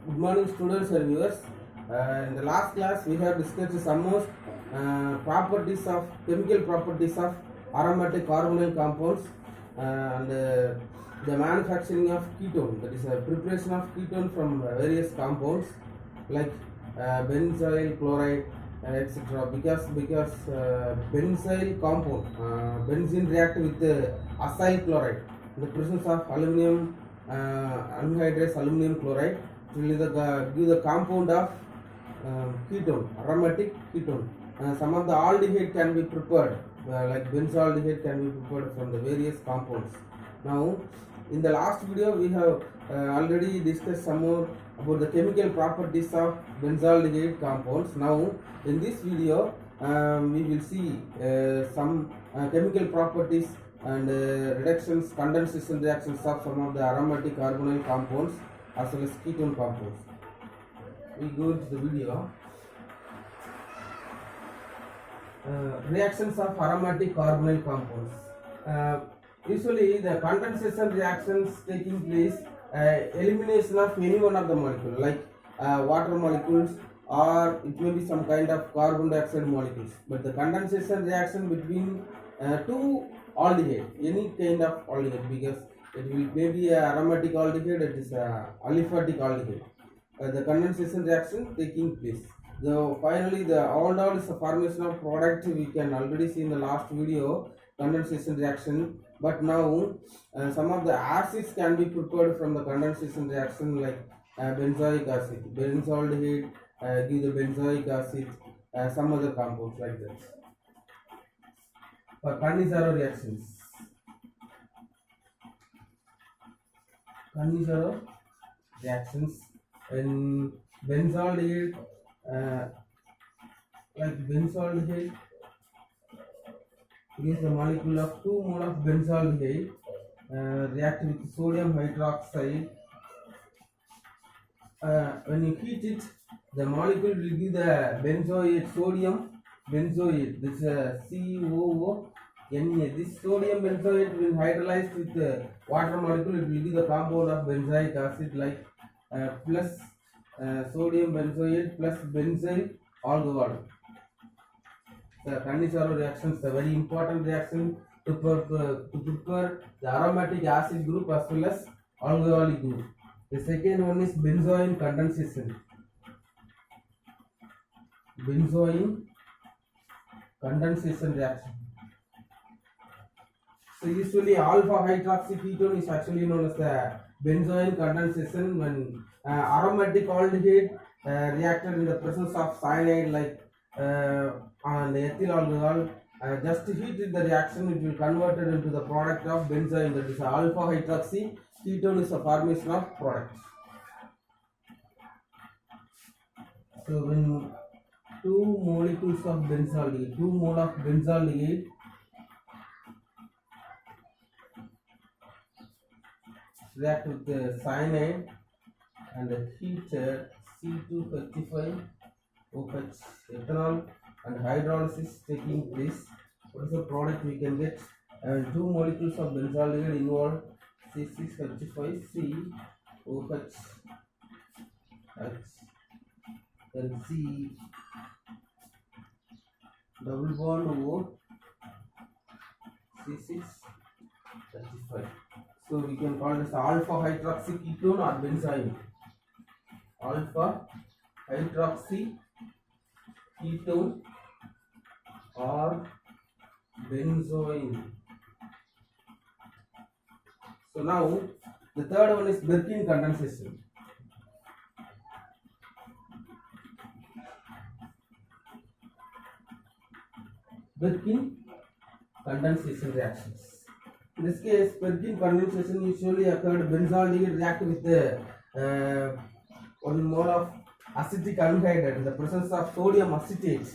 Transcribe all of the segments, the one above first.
Good morning, students and viewers. In the last class, we have discussed some more chemical properties of aromatic carbonyl compounds and the manufacturing of ketone. That is, preparation of ketone from various compounds like benzyl chloride, etc. Because benzyl compound, benzene react with acyl chloride in the presence of aluminum anhydrous aluminum chloride. It will give the compound of ketone, aromatic ketone. Some of the aldehyde can be prepared, like benzaldehyde can be prepared from the various compounds. Now, in the last video, we have already discussed some more about the chemical properties of benzaldehyde compounds. Now, in this video, we will see some chemical properties and reductions, condensation reactions of some of the aromatic carbonyl compounds as well as ketone compounds. We go into the video. Reactions of aromatic carbonyl compounds. Usually, the condensation reactions taking place, elimination of any one of the molecule, like water molecules, or it may be some kind of carbon dioxide molecules. But the condensation reaction between two aldehyde, any kind of aldehyde, because it will maybe a aromatic aldehyde, it is a aliphatic aldehyde. The condensation reaction taking place. Finally, the aldol is a formation of product. We can already see in the last video condensation reaction. But now some of the acids can be prepared from the condensation reaction, like benzoic acid, benzaldehyde, give the benzoic acid, some other compounds like that. For Cannizzaro reactions, when benzaldehyde, like benzaldehyde gives the molecule of 2 mole of benzaldehyde, react with sodium hydroxide. When you heat it, the molecule will give the benzoate, sodium benzoate. This COO. This sodium benzoate will hydrolyze with the water molecule. It will give the compound of benzoic acid, like plus sodium benzoate plus benzyl alcohol. The Cannizzaro reaction is a very important reaction to prepare the aromatic acid group as well as alcoholic group. The second one is benzoin condensation. Benzoin condensation reaction. So usually alpha hydroxy ketone is actually known as the benzoin condensation when aromatic aldehyde reacted in the presence of cyanide, like and ethyl alcohol, just heated the reaction, it will convert it into the product of benzoin, that is alpha hydroxy ketone is a formation of product. So when 2 molecules of benzaldehyde, 2 mole of benzaldehyde react with the cyanide and the heated C2H5OH ethanol and hydrolysis taking place. What is the product we can get? And 2 molecules of benzaldehyde involved, C6H5COH, then C double bond O, C6H5. So we can call this alpha hydroxy ketone or benzoin. Alpha hydroxy ketone or benzoin. So now the third one is Birkin condensation. Birkin condensation reactions. In this case, Birkin condensation usually occurred. Benzaldehyde react with the 1 mole of acetic anhydride in the presence of sodium acetate.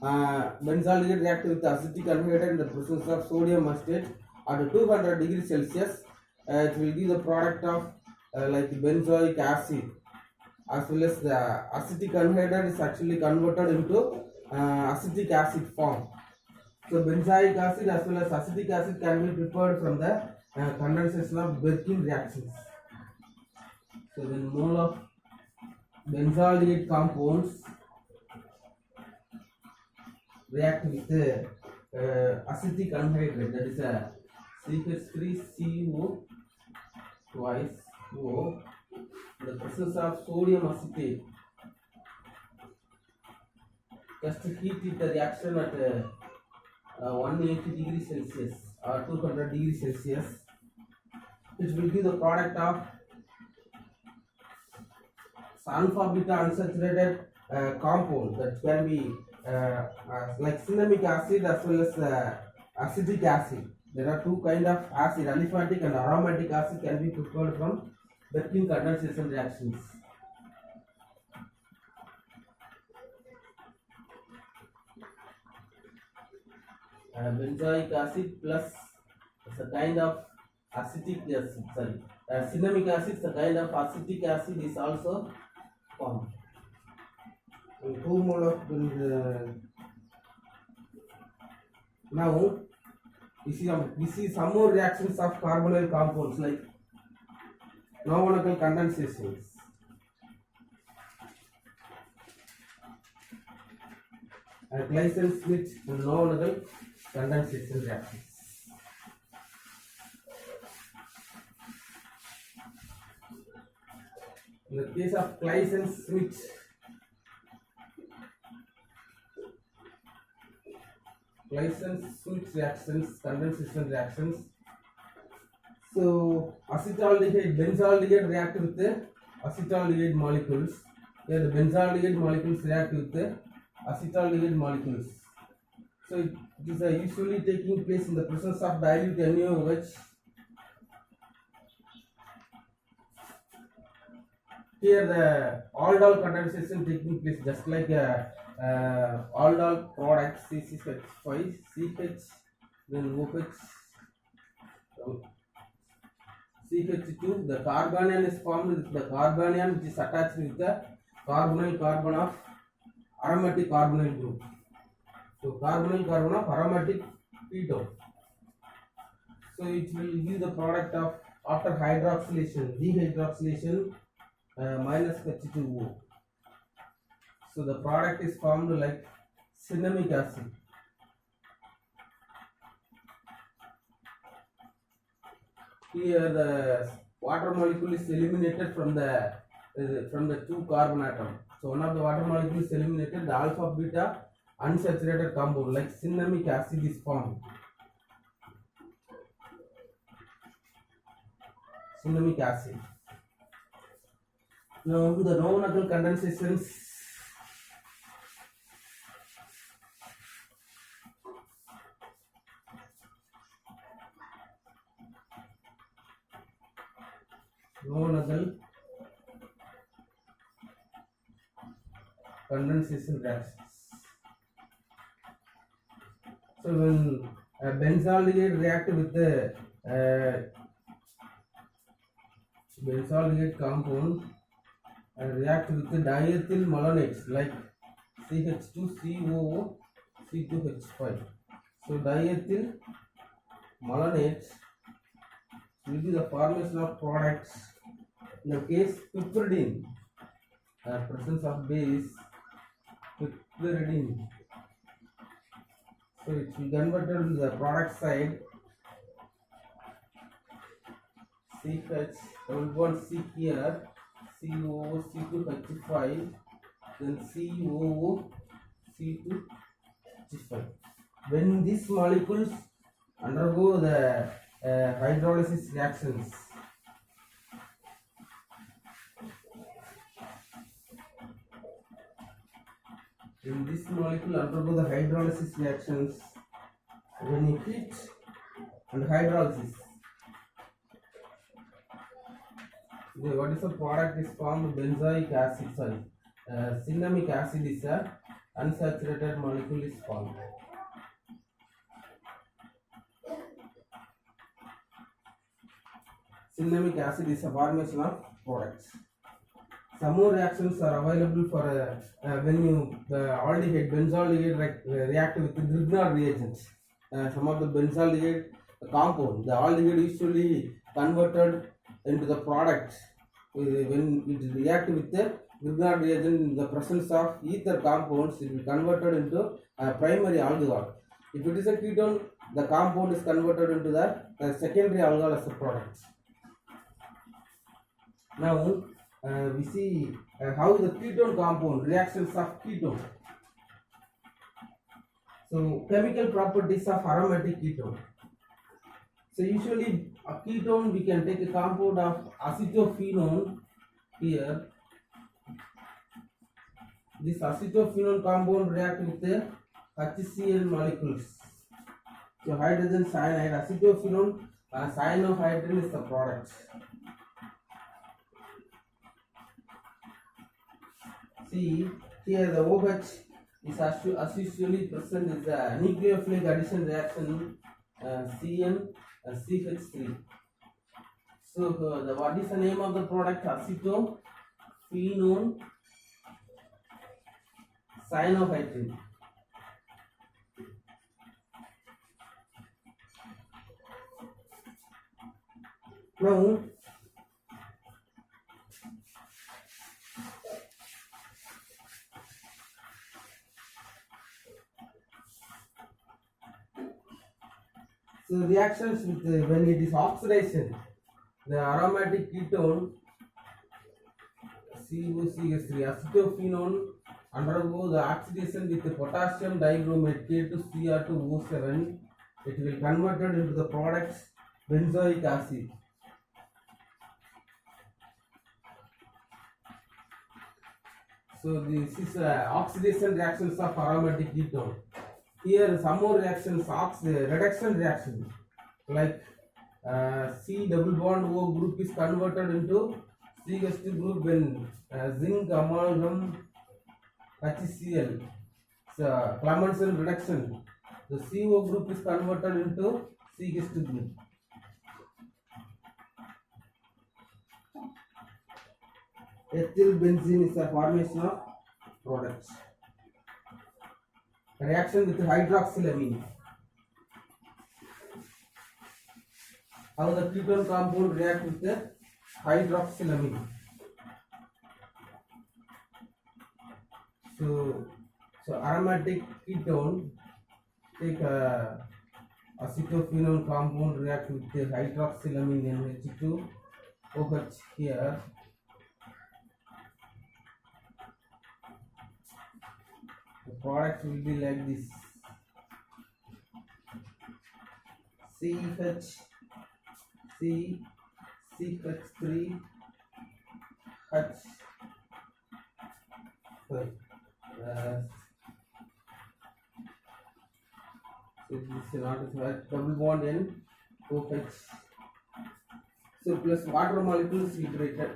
Benzaldehyde react with acetic anhydride in the presence of sodium acetate at 200 degrees Celsius. It will give the product of like benzoic acid, as well as the acetic anhydride is actually converted into acetic acid form. So benzoic acid as well as acetic acid can be prepared from the condensation of Birkin reactions. So when mole of benzaldehyde compounds react with acetic anhydride, that is a CH3CO twice O, the presence of sodium acetate. Just heat it the reaction at 180 degrees Celsius or 200 degrees Celsius, which will give the product of alpha beta unsaturated compound that can be like cinnamic acid as well as acetic acid. There are two kind of acid, aliphatic and aromatic acid can be prepared from Birkin condensation reactions. Benzoic acid plus is a kind of acetic acid, sorry, cinnamic acid is a kind of acetic acid is also formed. And 2 mole of now we see some more reactions of carbonyl compounds like Knoevenagel condensations. Gleisen-Smith and Knoevenagel condensation reactions. In the case of Gleisen-Smith reactions, condensation reactions. So acetaldehyde, benzaldehyde react with the acetaldehyde molecules. Here the benzaldehyde molecules react with the acetaldehyde molecules. So it is usually taking place in the presence of dilute NaOH. Here the aldol condensation taking place just like aldol product CH5, CH, then OH, CH2. The carbanion is formed with the carbanion which is attached with the carbonyl carbon of aromatic carbonyl group. So carbonyl carbon of aromatic ketone. So it will give the product of after hydroxylation, dehydroxylation minus H2O. So the product is formed like cinnamic acid. Here the water molecule is eliminated from the two carbon atom. So one of the water molecule is eliminated, the alpha beta unsaturated compound like cinnamic acid is formed. Cinnamic acid. Now the Knoevenagel condensations. Knoevenagel condensation reactions. So when benzaldehyde react with the benzaldehyde compound and react with the diethyl malonites like CH2COO C2H5. So diethyl malonites will be the formation of products. In the case piperidine, presence of base piperidine. So it will converted to the product side CH double C here COO C2H5 then COO C2H5. When these molecules undergo the hydrolysis reactions, when this molecule undergo the hydrolysis reactions, when you heat and hydrolysis, what is the product is formed? Benzoic acid, sorry, cinnamic acid is a unsaturated molecule is formed. Cinnamic acid is a formation of products. Some more reactions are available for when you aldehyde, benzaldehyde react with the Grignard reagents. Some of the benzaldehyde compound, the aldehyde usually converted into the product when it react with the Grignard reagent in the presence of ether compounds it will be converted into a primary alcohol. If it is a ketone, the compound is converted into the secondary alcohol as a product. Now we see how the ketone compound reactions of ketone. So chemical properties of aromatic ketone. So usually a ketone we can take a compound of acetophenone here. This acetophenone compound react with the HCl molecules. So hydrogen cyanide, acetophenone, cyanohydrin is the product. See here the OH is as usually present is a nucleophilic addition reaction CN CH3. So what is the name of the product? Acetophenone cyanohydrin. Now so reactions with when it is oxidation, the aromatic ketone COCH3 acetophenone undergo the oxidation with the potassium dibromate K2Cr2O7. It will converted into the products benzoic acid. So this is oxidation reactions of aromatic ketone. Here some more reactions, reduction reaction, like C double bond O group is converted into CH2 group when zinc amalgam HCl. So Clemmensen reduction, the CO group is converted into CH2 group. Ethyl benzene is a formation of products. Reaction with hydroxylamine. How the ketone compound react with the hydroxylamine. So aromatic ketone take acetophenone compound react with the hydroxylamine NH2OH here. The product will be like this. CH3 H. Sorry. So this is not a double bond N OH. So plus water molecules liberated.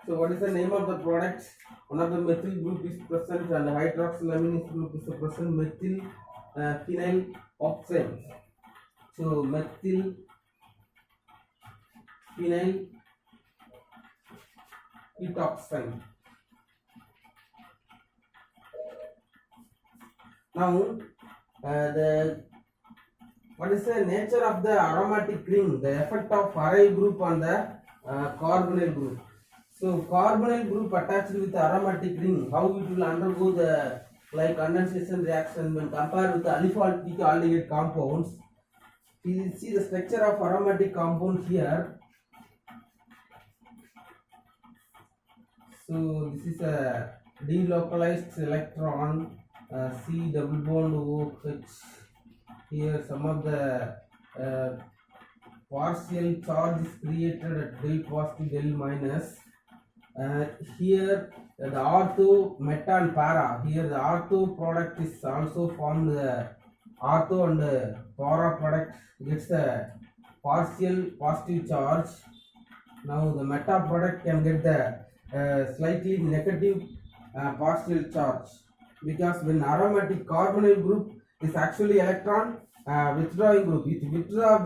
So what is the name of the product? One of the methyl group is present and the hydroxylamine group is present, methyl phenyl oxide. So methyl phenyl ketoxide. Now what is the nature of the aromatic ring? The effect of aryl group on the carbonyl group. So carbonyl group attached with the aromatic ring, how it will undergo the like condensation reaction when compared with the aliphatic aldehyd compounds. You will see the structure of aromatic compound here. So this is a delocalized electron, C double bond OH. Here some of the partial charge is created at del positive, del minus. Here the ortho, meta and para. Here the ortho product is also formed. The ortho and para product gets a partial positive charge. Now the meta product can get the slightly negative partial charge, because when aromatic carbonyl group is actually electron withdrawing group, it withdraw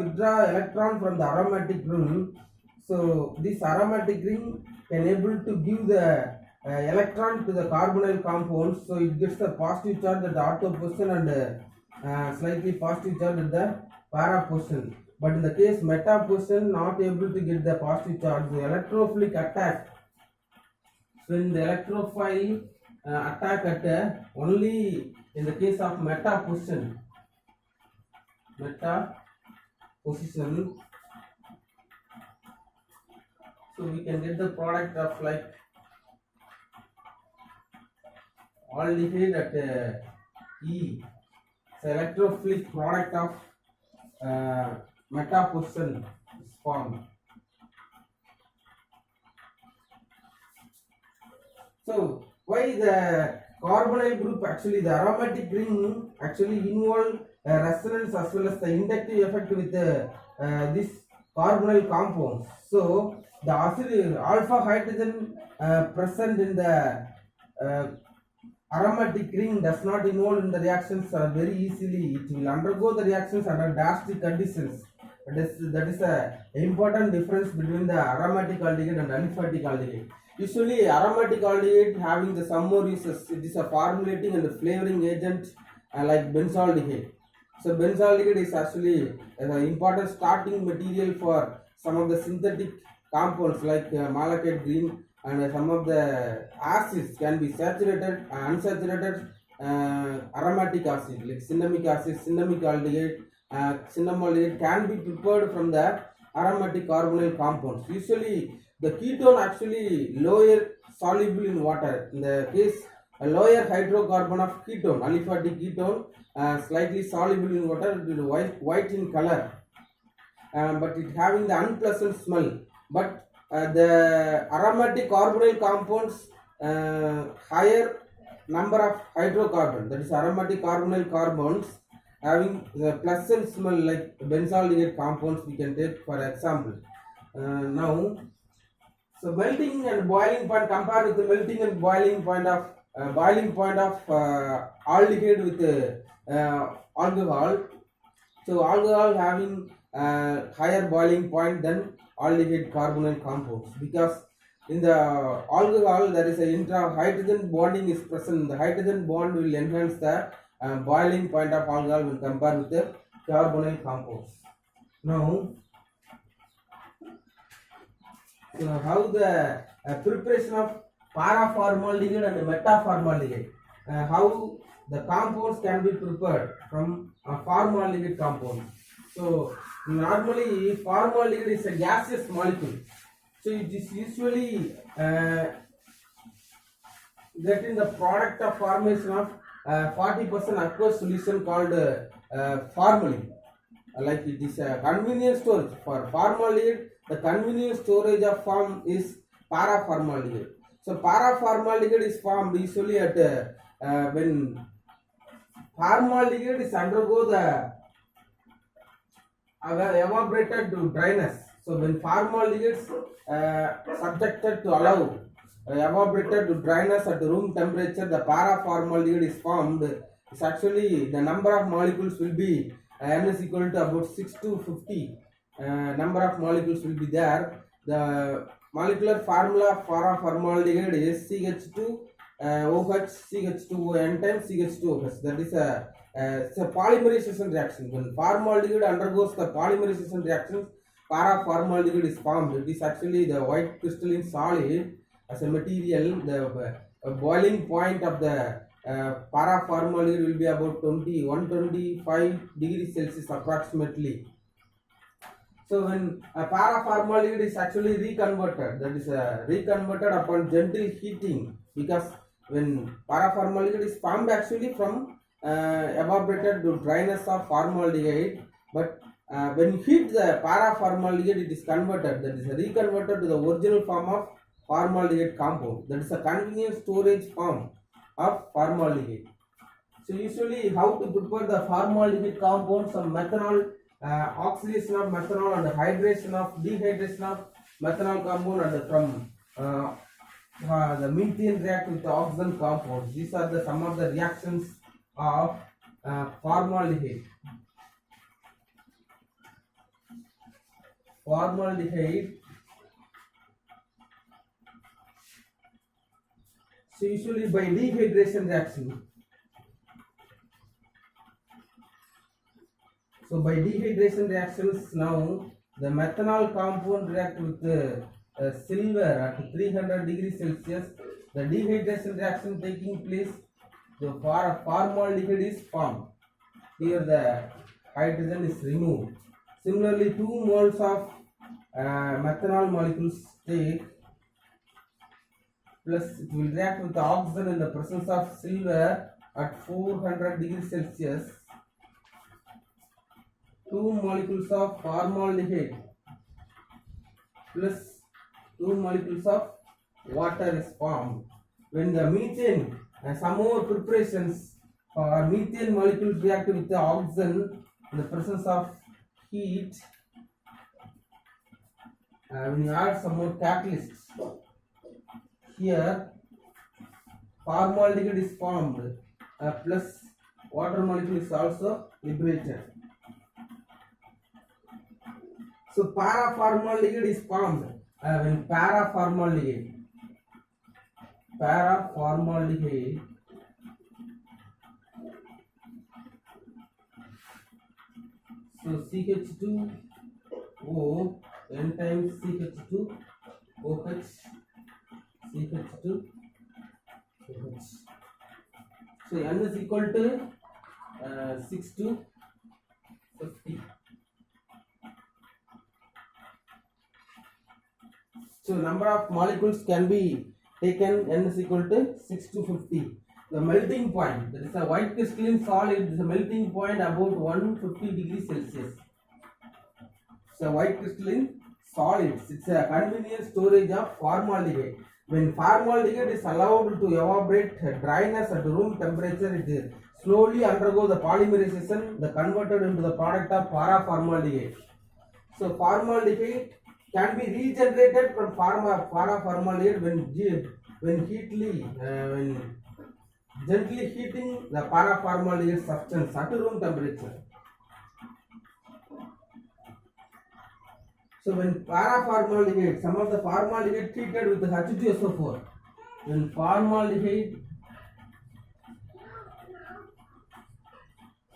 electron from the aromatic ring. So this aromatic ring can able to give the electron to the carbonyl compound, so it gets the positive charge at the ortho position and slightly positive charge at the para position. But in the case meta position not able to get the positive charge, the electrophilic attack when the electrophile attack at only in the case of meta position, so we can get the product of like aldehyde at E. So electrophilic product of meta position is formed. So why the carbonyl group, actually the aromatic ring actually involve resonance as well as the inductive effect with this carbonyl compounds. So the alpha hydrogen present in the aromatic ring does not involve in the reactions very easily. It will undergo the reactions under drastic conditions. That is a important difference between the aromatic aldehyde and aliphatic aldehyde. Usually aromatic aldehyde having the some more uses. It is a formulating and a flavoring agent like benzaldehyde. So benzaldehyde is actually an important starting material for some of the synthetic compounds like malachite green, and some of the acids can be saturated and unsaturated aromatic acid like cinnamic acid, cinnamic aldehyde, cinnamolide can be prepared from the aromatic carbonyl compounds. Usually the ketone actually lower soluble in water. In the case a lower hydrocarbon of ketone, aliphatic ketone, slightly soluble in water, it will white in color, but it having the unpleasant smell. But the aromatic carbonyl compounds higher number of hydrocarbon, that is aromatic carbonyl compounds having the pleasant smell like benzaldehyde compounds we can take for example. Now, so melting and boiling point, compared with the melting and boiling point of aldehyde with alcohol. So alcohol having higher boiling point than aldehyde carbonyl compounds, because in the alcohol there is a intra-hydrogen bonding is present. The hydrogen bond will enhance the boiling point of alcohol when compared with the carbonyl compounds. Now, so how the preparation of paraformaldehyde and metaformaldehyde, how the compounds can be prepared from a formaldehyde compound. So normally formaldehyde is a gaseous molecule, so it is usually getting the product of formation of 40% aqueous solution called formalin. Like it is a convenient storage for formaldehyde. The convenient storage of form is paraformaldehyde. So paraformaldehyde is formed usually at when formaldehyde is undergo the evaporated to dryness. So when formaldehyde is subjected to allow evaporated to dryness at room temperature, the paraformaldehyde is formed. It's actually the number of molecules will be n is equal to about 6 to 50 number of molecules will be there. The molecular formula for formaldehyde is CH2 OH CH2O n times CH2OH. That is it's a polymerization reaction. When formaldehyde undergoes the polymerization reactions, paraformaldehyde is formed. It is actually the white crystalline solid as a material. The boiling point of the paraformaldehyde will be about 125 degrees Celsius approximately. So when paraformaldehyde is actually reconverted, that is reconverted upon gentle heating, because when paraformaldehyde is formed actually from evaporated to dryness of formaldehyde, but when you heat the paraformaldehyde, it is converted, that is reconverted to the original form of formaldehyde compound. That is a convenient storage form of formaldehyde. So usually how to prepare the formaldehyde compound? Some methanol, oxidation of methanol and dehydration of methanol compound, and from the methane react with the oxygen compounds. These are the some of the reactions of formaldehyde. So usually by dehydration reaction. So by dehydration reactions, now the methanol compound react with silver at 300 degrees Celsius the dehydration reaction taking place, the formaldehyde is formed. Here the hydrogen is removed. Similarly, 2 moles of methanol molecules take plus it will react with the oxygen in the presence of silver at 400 degrees Celsius. 2 molecules of formaldehyde plus 2 molecules of water is formed. When the methane some more preparations for methane molecules react with the oxygen in the presence of heat, when you add some more catalysts, here formaldehyde is formed plus water molecule is also liberated. So paraformaldehyde is formed when paraformaldehyde so CH2O n times CH2OH CH2OH. So n is equal to 6 to 50. So number of molecules can be taken, n is equal to 6 to 50. The melting point, that is a white crystalline solid, is a melting point about 150 degrees Celsius. It's a white crystalline solids. It's a convenient storage of formaldehyde. When formaldehyde is allowed to evaporate dryness at room temperature, it slowly undergo the polymerization, the converted into the product of paraformaldehyde. So formaldehyde can be regenerated from paraformaldehyde when gently heating the paraformaldehyde substance at room temperature. So when paraformaldehyde, some of the formaldehyde treated with H2SO4, when formaldehyde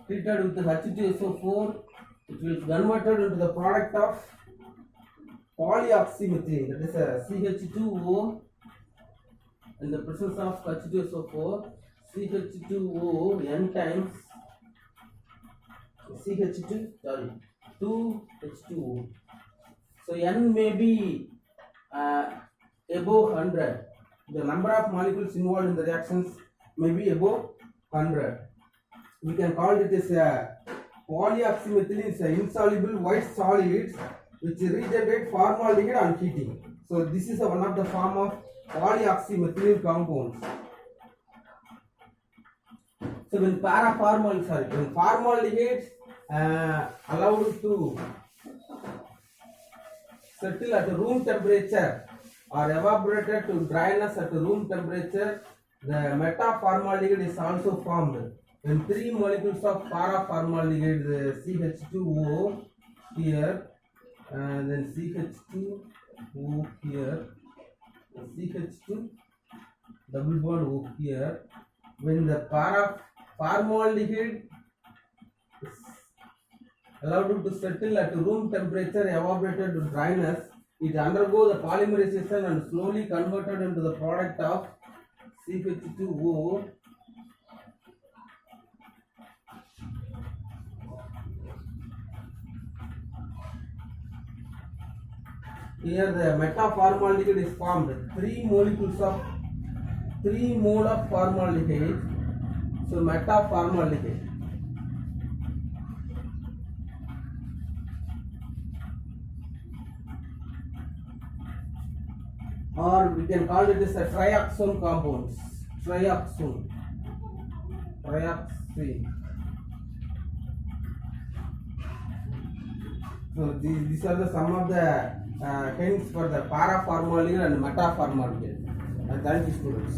treated with H2SO4, it will be converted into the product of polyoxymethylene, that is a CH2O in the presence of H2SO4, CH2O n times CH2H2O. So n may be above 100. The number of molecules involved in the reactions may be above 100. We can call it as a polyoxymethylene. It's an insoluble white solids which regenerate formaldehyde on heating. So this is one of the form of polyoxymethylene compounds. So when formaldehyde allowed to settle at room temperature or evaporated to dryness at room temperature, the metaformaldehyde is also formed. When 3 molecules of paraformaldehyde, CH2O here, then CH2O here, CH2 double bond O here. When the paraformaldehyde is allowed to settle at room temperature, evaporated to dryness, it undergoes the polymerization and slowly converted into the product of CH2O. Here the metaformaldehyde is formed. 3 mole of formaldehyde. So metaformaldehyde. Or we can call it as a trioxane compounds. Trioxane. So these are the some of the hints for the paraformaldehyde and metaformaldehyde. Thank you, students.